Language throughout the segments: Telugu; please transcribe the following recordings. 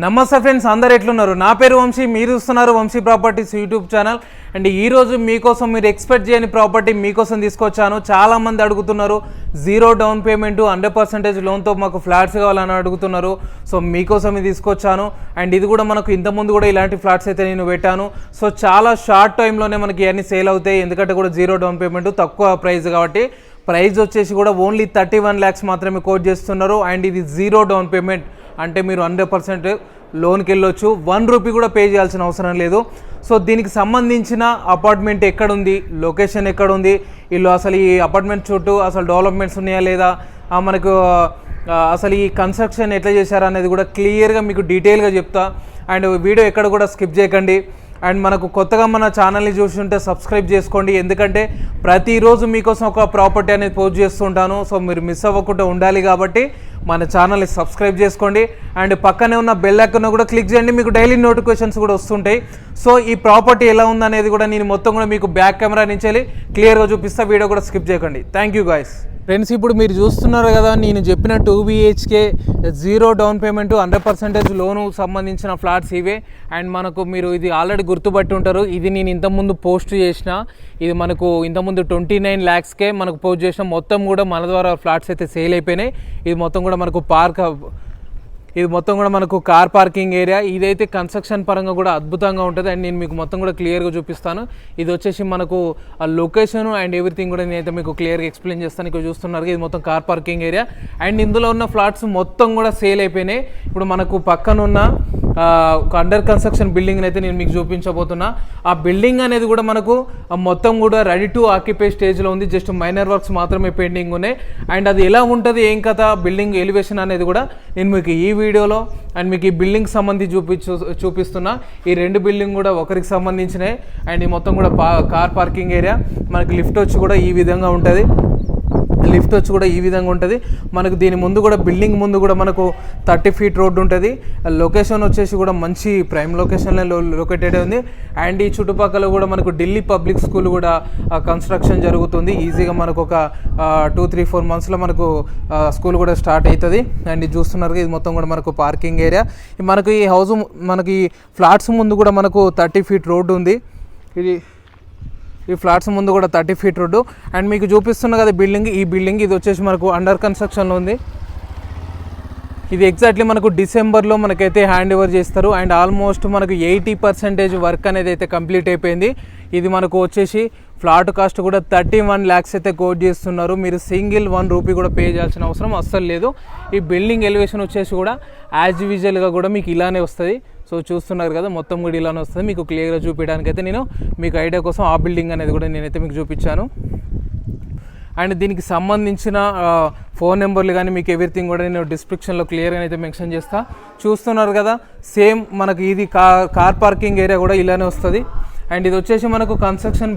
నమస్తే ఫ్రెండ్స్, అందరు ఎట్లున్నారు? నా పేరు వంశీ, మీరు చూస్తున్నారు Vamshi properties YouTube channel. And ఈరోజు మీకోసం మీరు ఎక్స్పెక్ట్ చేయని ప్రాపర్టీ మీకోసం తీసుకొచ్చాను. చాలామంది అడుగుతున్నారు 0 డౌన్ పేమెంట్ 100% లోన్తో మాకు ఫ్లాట్స్ కావాలని అడుగుతున్నారు. సో మీకోసం తీసుకొచ్చాను. అండ్ ఇది కూడా మనకు ఇంతకుముందు కూడా ఇలాంటి ఫ్లాట్స్ అయితే నేను పెట్టాను. సో చాలా షార్ట్ టైంలోనే మనకి ఇవన్నీ సేల్ అవుతాయి, ఎందుకంటే కూడా 0 డౌన్ పేమెంట్, తక్కువ ప్రైస్ కాబట్టి. ప్రైస్ వచ్చేసి కూడా ఓన్లీ 31 lakhs మాత్రమే కోట్ చేస్తున్నారు. అండ్ ఇది 0 డౌన్ పేమెంట్ అంటే మీరు 100% లోన్కి వెళ్ళొచ్చు, 1 రూపీ కూడా పే చేయాల్సిన అవసరం లేదు. సో దీనికి సంబంధించిన అపార్ట్మెంట్ ఎక్కడుంది, లొకేషన్ ఎక్కడుంది, వీళ్ళు అసలు ఈ అపార్ట్మెంట్ చుట్టూ అసలు డెవలప్మెంట్స్ ఉన్నాయా లేదా, మనకు అసలు ఈ కన్స్ట్రక్షన్ ఎట్లా చేశారా అనేది కూడా క్లియర్గా మీకు డీటెయిల్గా చెప్తా. అండ్ వీడియో ఎక్కడ కూడా స్కిప్ చేయకండి. అండ్ మనకు కొత్తగా మన ఛానల్ని చూసి ఉంటే సబ్స్క్రైబ్ చేసుకోండి, ఎందుకంటే ప్రతిరోజు మీకోసం ఒక ప్రాపర్టీ అనేది పోస్ట్ చేస్తుంటాను. సో మీరు మిస్ అవ్వకుండా ఉండాలి కాబట్టి మన ఛానల్ని సబ్స్క్రైబ్ చేసుకోండి. అండ్ పక్కనే ఉన్న బెల్ ఐకాన్ కూడా క్లిక్ చేయండి, మీకు డైలీ నోటిఫికేషన్స్ కూడా వస్తుంటాయి. సో ఈ ప్రాపర్టీ ఎలా ఉందనేది కూడా నేను మొత్తం కూడా మీకు బ్యాక్ కెమెరా నుంచి క్లియర్గా చూపిస్తా. వీడియో కూడా స్కిప్ చేయకండి. Thank you guys. ఫ్రెండ్స్, ఇప్పుడు మీరు చూస్తున్నారు కదా, నేను చెప్పిన 2 BHK 0 డౌన్ పేమెంట్ 100% లోను సంబంధించిన ఫ్లాట్స్ ఇవే. అండ్ మనకు మీరు ఇది ఆల్రెడీ గుర్తుపట్టి ఉంటారు, ఇది నేను ఇంతకుముందు పోస్ట్ చేసిన, ఇది మనకు ఇంతకుముందు 29 lakhsకే మనకు పోస్ట్ చేసిన. మొత్తం కూడా మన ద్వారా ఫ్లాట్స్ అయితే సేల్ అయిపోయినాయి. ఇది మొత్తం కూడా మనకు కార్ పార్కింగ్ ఏరియా. ఇదైతే కన్స్ట్రక్షన్ పరంగా కూడా అద్భుతంగా ఉంటుంది. అండ్ నేను మీకు మొత్తం కూడా క్లియర్గా చూపిస్తాను. ఇది వచ్చేసి మనకు ఆ లొకేషన్ అండ్ ఎవ్రీథింగ్ కూడా నేనైతే మీకు క్లియర్గా ఎక్స్ప్లెయిన్ చేస్తాను. ఇక్కడ చూస్తున్నారు, ఇది మొత్తం కార్ పార్కింగ్ ఏరియా. అండ్ ఇందులో ఉన్న ఫ్లాట్స్ మొత్తం కూడా సేల్ అయిపోయినాయి. ఇప్పుడు మనకు పక్కనున్న ఒక అండర్ కన్స్ట్రక్షన్ బిల్డింగ్ అయితే నేను మీకు చూపించబోతున్నా. ఆ బిల్డింగ్ అనేది కూడా మనకు మొత్తం కూడా రెడీ టు ఆక్యుపై స్టేజ్లో ఉంది, జస్ట్ మైనర్ వర్క్స్ మాత్రమే పెండింగ్ ఉన్నాయి. అండ్ అది ఎలా ఉంటుంది, ఏం కథ, బిల్డింగ్ ఎలివేషన్ అనేది కూడా నేను మీకు ఈ వీడియోలో అండ్ మీకు ఈ బిల్డింగ్ సంబంధించి చూపిస్తున్నా. ఈ 2 బిల్డింగ్ కూడా ఒకరికి సంబంధించినవి. అండ్ ఈ మొత్తం కూడా కార్ పార్కింగ్ ఏరియా. మనకి లిఫ్ట్ వచ్చి కూడా ఈ విధంగా ఉంటుంది. మనకు దీని ముందు కూడా బిల్డింగ్ ముందు కూడా మనకు 30 feet రోడ్డు ఉంటుంది. లొకేషన్ వచ్చేసి కూడా మంచి ప్రైమ్ లొకేషన్లో లొకేటెడ్ ఉంది. అండ్ ఈ చుట్టుపక్కల కూడా మనకు ఢిల్లీ పబ్లిక్ స్కూల్ కూడా కన్స్ట్రక్షన్ జరుగుతుంది. ఈజీగా మనకు ఒక 2-3-4 monthsలో మనకు స్కూల్ కూడా స్టార్ట్ అవుతుంది. అండ్ ఇది చూస్తున్నారు, ఇది మొత్తం కూడా మనకు పార్కింగ్ ఏరియా. మనకు ఈ హౌస్, మనకి ఈ ఫ్లాట్స్ ముందు కూడా మనకు 30 feet రోడ్డు ఉంది. ఈ ఫ్లాట్స్ ముందు కూడా 30 feet రోడ్డు. అండ్ మీకు చూపిస్తున్న కదా బిల్డింగ్, ఈ బిల్డింగ్ ఇది వచ్చేసి మనకు అండర్ కన్స్ట్రక్షన్లో ఉంది. ఇది ఎగ్జాక్ట్లీ మనకు డిసెంబర్లో మనకైతే హ్యాండ్ ఓవర్ చేస్తారు. అండ్ ఆల్మోస్ట్ మనకు 80% వర్క్ అనేది అయితే కంప్లీట్ అయిపోయింది. ఇది మనకు వచ్చేసి ఫ్లాట్ కాస్ట్ కూడా 31 lakhs అయితే కోట్ చేస్తున్నారు. మీరు సింగిల్ 1 రూపీ కూడా పే చేయాల్సిన అవసరం అస్సలు లేదు. ఈ బిల్డింగ్ ఎలివేషన్ వచ్చేసి కూడా యాజ్ యూజువల్గా కూడా మీకు ఇలానే వస్తుంది. సో చూస్తున్నారు కదా, మొత్తం కూడా ఇలానే వస్తుంది. మీకు క్లియర్గా చూపించడానికి అయితే నేను మీకు ఐడియా కోసం ఆ బిల్డింగ్ అనేది కూడా నేనైతే మీకు చూపించాను. అండ్ దీనికి సంబంధించిన ఫోన్ నెంబర్లు కానీ మీకు ఎవ్రీథింగ్ కూడా నేను డిస్క్రిప్షన్లో క్లియర్గా అయితే మెన్షన్ చేస్తా. చూస్తున్నారు కదా, సేమ్ మనకి ఇది కార్ పార్కింగ్ ఏరియా కూడా ఇలానే వస్తుంది. అండ్ ఇది వచ్చేసి మనకు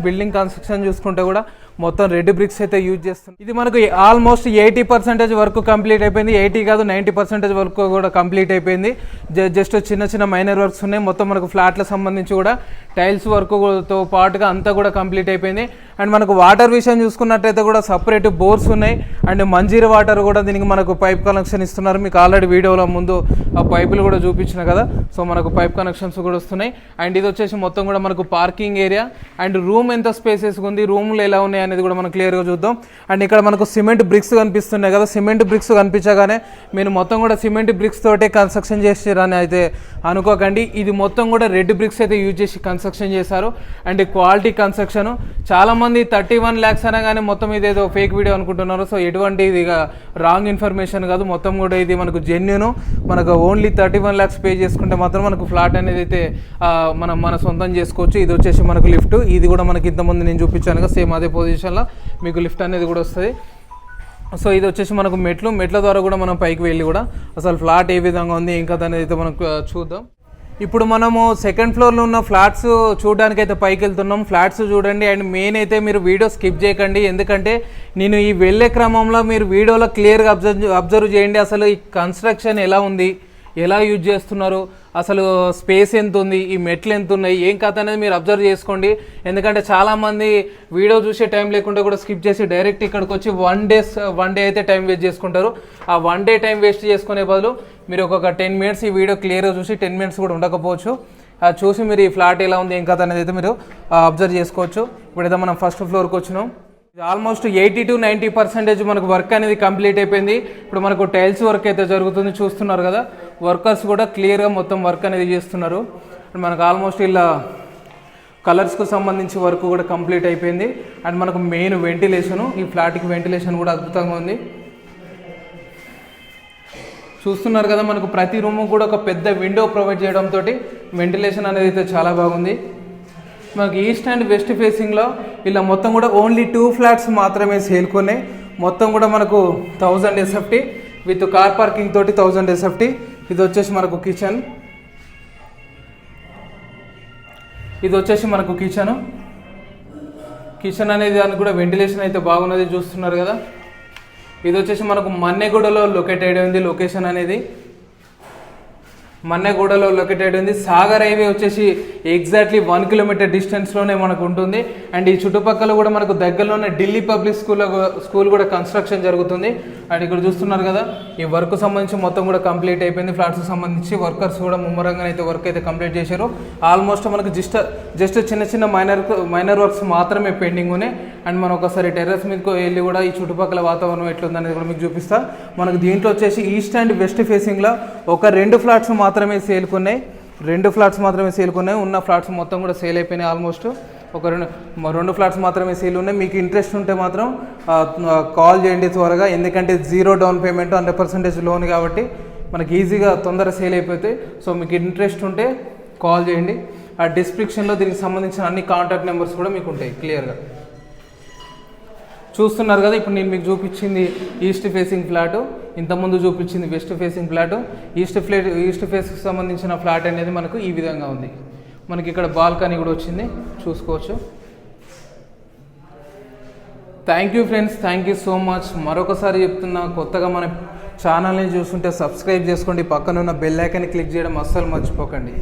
బిల్డింగ్ కన్స్ట్రక్షన్ చూసుకుంటే కూడా మొత్తం రెడ్ బ్రిక్స్ అయితే యూజ్ చేస్తుంది. ఇది మనకు ఆల్మోస్ట్ 80% వర్క్ కంప్లీట్ అయిపోయింది. 80 కాదు 90% వర్క్ కూడా కంప్లీట్ అయిపోయింది. జస్ట్ చిన్న మైనర్ వర్క్స్ ఉన్నాయి. మొత్తం మనకు ఫ్లాట్లకు సంబంధించి కూడా టైల్స్ వర్క్తో పాటుగా అంతా కూడా కంప్లీట్ అయిపోయింది. అండ్ మనకు వాటర్ విషయం చూసుకున్నట్టయితే కూడా సపరేట్ బోర్స్ ఉన్నాయి. అండ్ మంజీరా వాటర్ కూడా దీనికి మనకు పైప్ కనెక్షన్ ఇస్తున్నారు. మీకు ఆల్రెడీ వీడియోలో ముందు ఆ పైపులు కూడా చూపించిన కదా. సో మనకు పైప్ కనెక్షన్స్ కూడా వస్తున్నాయి. అండ్ ఇది వచ్చేసి మొత్తం కూడా మనకు పార్కింగ్ ఏరియా. అండ్ రూమ్ ఎంత స్పేసెస్ ఉంది, రూమ్లు ఎలా ఉన్నాయి అనేది కూడా మనం క్లియర్గా చూద్దాం. అండ్ ఇక్కడ మనకు సిమెంట్ బ్రిక్స్ కనిపిస్తున్నాయి కదా. సిమెంట్ బ్రిక్స్ కనిపించగానే మీరు మొత్తం కూడా సిమెంట్ బ్రిక్స్ తోటే కన్స్ట్రక్షన్ చేసారని అయితే అనుకోకండి. ఇది మొత్తం కూడా రెడ్ బ్రిక్స్ అయితే యూజ్ చేసి కన్స్ట్రక్షన్ చేశారు. And quality construction. చాలామంది 31 lakhs అనగానే మొత్తం ఇదేదో ఫేక్ వీడియో అనుకుంటున్నారు. సో ఎటువంటి ఇది రాంగ్ ఇన్ఫర్మేషన్ కాదు, మొత్తం కూడా ఇది మనకు జెన్యూన్. మనకు ఓన్లీ 31 lakhs పే చేసుకుంటే మాత్రం మనకు ఫ్లాట్ అనేది అయితే మన సొంతం చేసుకోవచ్చు. ఇది వచ్చేసి మనకు లిఫ్ట్. ఇది కూడా మనకి ఇంతకుముందు నేను చూపించాను కదా, సేమ్ అదే పొజిషన్లో మీకు లిఫ్ట్ అనేది కూడా వస్తుంది. సో ఇది వచ్చేసి మనకు మెట్ల ద్వారా కూడా మనం పైకి వెళ్ళి కూడా అసలు ఫ్లాట్ ఏ విధంగా ఉంది ఇంకా అనేది అయితే మనం చూద్దాం. ఇప్పుడు మనము 2nd floorలో ఉన్న ఫ్లాట్స్ చూడడానికి అయితే పైకి వెళ్తున్నాం. ఫ్లాట్స్ చూడండి. అండ్ మెయిన్ అయితే మీరు వీడియో స్కిప్ చేయకండి, ఎందుకంటే నేను ఈ వెళ్ళే క్రమంలో మీరు వీడియోలో క్లియర్గా అబ్జర్వ్ చేయండి. అసలు ఈ కన్స్ట్రక్షన్ ఎలా ఉంది, ఎలా యూజ్ చేస్తున్నారు, అసలు స్పేస్ ఎంత ఉంది, ఈ మెట్లు ఎంత ఉన్నాయి, ఏం కథ అనేది మీరు అబ్జర్వ్ చేసుకోండి. ఎందుకంటే చాలామంది వీడియో చూసే టైం లేకుండా కూడా స్కిప్ చేసి డైరెక్ట్ ఇక్కడికి వచ్చి వన్ డే అయితే టైం వేస్ట్ చేసుకుంటారు. ఆ 1 డే టైం వేస్ట్ చేసుకునే బదులు మీరు ఒక 10 మినిట్స్ ఈ వీడియో క్లియర్గా చూసి 10 మినిట్స్ కూడా ఉండకపోవచ్చు, అది చూసి మీరు ఈ ఫ్లాట్ ఎలా ఉంది ఏం కథ అనేది అయితే మీరు అబ్జర్వ్ చేసుకోవచ్చు. ఇప్పుడైతే మనం ఫస్ట్ ఫ్లోర్కి వచ్చినాం. ఆల్మోస్ట్ 80 to 90% మనకు వర్క్ అనేది కంప్లీట్ అయిపోయింది. ఇప్పుడు మనకు టైల్స్ వర్క్ అయితే జరుగుతుంది, చూస్తున్నారు కదా. వర్కర్స్ కూడా క్లియర్గా మొత్తం వర్క్ అనేది చేస్తున్నారు. మనకు ఆల్మోస్ట్ ఇలా కలర్స్కు సంబంధించి వర్క్ కూడా కంప్లీట్ అయిపోయింది. అండ్ మనకు మెయిన్ వెంటిలేషను, ఈ ఫ్లాట్కి వెంటిలేషన్ కూడా అద్భుతంగా ఉంది. చూస్తున్నారు కదా, మనకు ప్రతి రూమ్ కూడా ఒక పెద్ద విండో ప్రొవైడ్ చేయడంతో వెంటిలేషన్ అనేది అయితే చాలా బాగుంది. మనకి ఈస్ట్ అండ్ వెస్ట్ ఫేసింగ్లో ఇలా మొత్తం కూడా ఓన్లీ 2 ఫ్లాట్స్ మాత్రమే సేల్కొన్నాయి. మొత్తం కూడా మనకు 1000 SFT విత్ కార్ పార్కింగ్ తోటి 1000 SFT. ఇది వచ్చేసి మనకు కిచెన్, ఇది వచ్చేసి మనకు కిచెన్ అనేది దానికి కూడా వెంటిలేషన్ అయితే బాగున్నది, చూస్తున్నారు కదా. ఇది వచ్చేసి మనకు మన్నెగూడలో లొకేటెడ్ ఉంది. లొకేషన్ అనేది మన్నెగూడలో లొకేటెడ్ ఉంది. సాగర్ హైవే వచ్చేసి ఎగ్జాక్ట్లీ 1 కిలోమీటర్ డిస్టెన్స్లోనే మనకు ఉంటుంది. అండ్ ఈ చుట్టుపక్కల కూడా మనకు దగ్గరలోనే ఢిల్లీ పబ్లిక్ స్కూల్ కూడా కన్స్ట్రక్షన్ జరుగుతుంది. అండ్ ఇక్కడ చూస్తున్నారు కదా, ఈ వర్క్ సంబంధించి మొత్తం కూడా కంప్లీట్ అయిపోయింది. ఫ్లాట్స్కి సంబంధించి వర్కర్స్ కూడా ముమ్మరంగా అయితే వర్క్ అయితే కంప్లీట్ చేశారు. ఆల్మోస్ట్ మనకు జస్ట్ చిన్న మైనర్ వర్క్స్ మాత్రమే పెండింగ్ ఉన్నాయి. అండ్ మనం ఒకసారి టెర్రస్ మీదకి వెళ్ళి కూడా ఈ చుట్టుపక్కల వాతావరణం ఎట్లుందనేది కూడా మీకు చూపిస్తా. మనకు దీంట్లో వచ్చేసి ఈస్ట్ అండ్ వెస్ట్ ఫేసింగ్లో ఒక 2 ఫ్లాట్స్ మాత్రమే సేల్కున్నాయి. 2 ఫ్లాట్స్ మాత్రమే సేల్కున్నాయి. ఉన్న ఫ్లాట్స్ మొత్తం కూడా సేల్ అయిపోయినాయి. ఆల్మోస్ట్ ఒక 2 ఫ్లాట్స్ మాత్రమే సేల్ ఉన్నాయి. మీకు ఇంట్రెస్ట్ ఉంటే మాత్రం కాల్ చేయండి త్వరగా, ఎందుకంటే 0 డౌన్ పేమెంట్ 100% లోన్ కాబట్టి మనకి ఈజీగా తొందరగా సేల్ అయిపోతాయి. సో మీకు ఇంట్రెస్ట్ ఉంటే కాల్ చేయండి. ఆ డిస్క్రిప్షన్లో దీనికి సంబంధించిన అన్ని కాంటాక్ట్ నెంబర్స్ కూడా మీకు ఉంటాయి క్లియర్గా. చూస్తున్నారు కదా, ఇప్పుడు నేను మీకు చూపించింది ఈస్ట్ ఫేసింగ్ ఫ్లాటు, ఇంతకుముందు చూపించింది వెస్ట్ ఫేసింగ్ ఫ్లాటు. ఈస్ట్ ఫేస్కి సంబంధించిన ఫ్లాట్ అనేది మనకు ఈ విధంగా ఉంది. మనకి ఇక్కడ బాల్కనీ కూడా వచ్చింది, చూసుకోవచ్చు. Thank you friends, thank you so much. మరొకసారి చెప్తున్నా, కొత్తగా మన ఛానల్ని చూస్తుంటే సబ్స్క్రైబ్ చేసుకోండి, పక్కన ఉన్న బెల్ ఐకాన్ని క్లిక్ చేయడం అస్సలు మర్చిపోకండి.